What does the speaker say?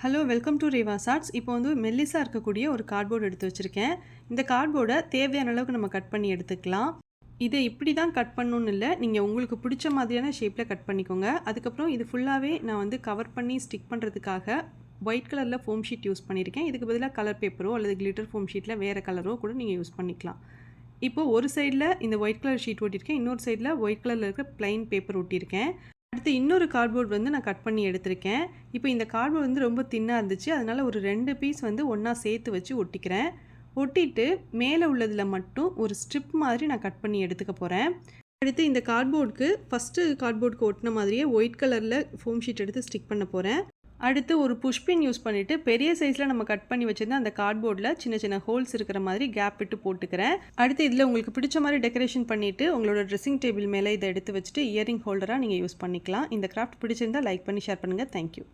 Hello welcome to Reva's arts. இப்போ வந்து மெல்லிஸாக இருக்கக்கூடிய ஒரு கார்ட்போர்டு எடுத்து வச்சுருக்கேன். இந்த கார்ட்போர்டை தேவையான அளவுக்கு நம்ம கட் பண்ணி எடுத்துக்கலாம். இதை இப்படி தான் கட் பண்ணணும்னு இல்லை, நீங்கள் உங்களுக்கு பிடிச்ச மாதிரியான ஷேப்பில் கட் பண்ணிக்கோங்க. அதுக்கப்புறம் இது ஃபுல்லாகவே நான் வந்து கவர் பண்ணி ஸ்டிக் பண்ணுறதுக்காக ஒயிட் கலரில் ஃபோம் ஷீட் யூஸ் பண்ணியிருக்கேன். இதுக்கு பதிலாக கலர் பேப்பரோ அல்லது கிளிட்டர் ஃபோம் ஷீட்டில் வேறு கலரோ கூட நீங்கள் யூஸ் பண்ணிக்கலாம். இப்போது ஒரு சைடில் இந்த ஒயிட் கலர் ஷீட் ஒட்டியிருக்கேன், இன்னொரு சைடில் ஒயிட் கலரில் இருக்கிற ப்ளைன் பேப்பர் ஒட்டியிருக்கேன். அடுத்து இன்னொரு கார்ட்போர்ட் வந்து நான் கட் பண்ணி எடுத்திருக்கேன். இப்போ இந்த கார்ட்போர்ட் வந்து ரொம்ப தின்னாக இருந்துச்சு, அதனால் ஒரு 2 பீஸ் வந்து ஒன்றா சேர்த்து வச்சு ஒட்டிக்கிறேன். ஒட்டிட்டு மேலே உள்ளதில் மட்டும் ஒரு ஸ்ட்ரிப் மாதிரி நான் கட் பண்ணி எடுத்துக்க போகிறேன். அடுத்து இந்த கார்ட்போர்டுக்கு ஃபஸ்ட்டு கார்ட்போர்டுக்கு ஒட்டின மாதிரியே ஒயிட் கலரில் ஃபோம் ஷீட் எடுத்து ஸ்டிக் பண்ண போகிறேன். அடுத்து ஒரு புஷ்பின் யூஸ் பண்ணிவிட்டு பெரிய சைஸில் நம்ம கட் பண்ணி வச்சுருந்தா அந்த கார்ட்போர்டில் சின்ன சின்ன ஹோல்ஸ் இருக்கிற மாதிரி கேப் விட்டு போட்டுக்கிறேன். அடுத்து இதில் உங்களுக்கு பிடிச்ச மாதிரி டெக்கரேஷன் பண்ணிவிட்டு உங்களோட ட்ரெஸ்ஸிங் டேபிள் மேலே இதை எடுத்து வச்சுட்டு இயரிங் ஹோல்டராக நீங்கள் யூஸ் பண்ணிக்கலாம். இந்த கிராஃப்ட் பிடிச்சிருந்தால் லைக் பண்ணி ஷேர் பண்ணுங்கள். தேங்க்யூ.